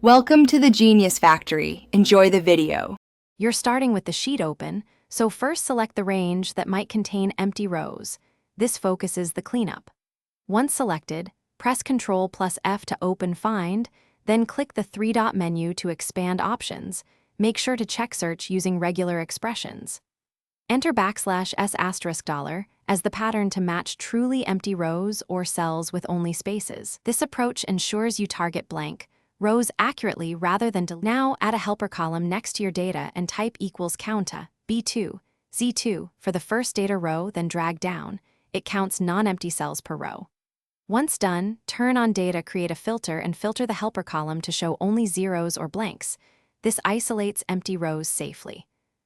Welcome to the Genius Factory. Enjoy the video. You're starting with the sheet open, so first select the range that might contain empty rows. This focuses the cleanup. Once selected, press Ctrl plus F to open Find, then click the three-dot menu to expand options. Make sure to check search using regular expressions. Enter \S$$ as the pattern to match truly empty rows or cells with only spaces. This approach ensures you target blank rows accurately rather than Now add a helper column next to your data and type equals counta, B2, Z2 for the first data row, then drag down. It counts non-empty cells per row. Once done, turn on data, create a filter and filter the helper column to show only zeros or blanks. This isolates empty rows safely.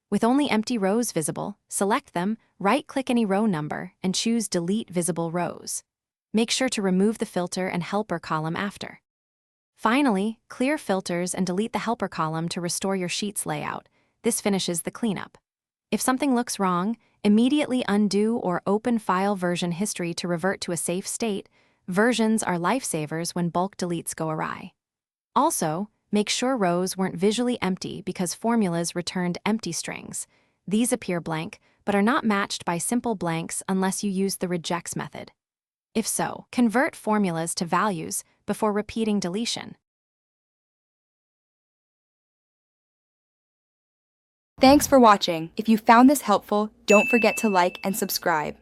With only empty rows visible, select them, right-click any row number, and choose Delete Visible Rows. Make sure to remove the filter and helper column after. Finally, clear filters and delete the helper column to restore your sheet's layout. This finishes the cleanup. If something looks wrong, immediately undo or open File Version History to revert to a safe state. Versions are lifesavers when bulk deletes go awry. Also, make sure rows weren't visually empty because formulas returned empty strings. These appear blank, but are not matched by simple blanks unless you use the rejects method. If so, convert formulas to values before repeating deletion. Thanks for watching. If you found this helpful, don't forget to like and subscribe.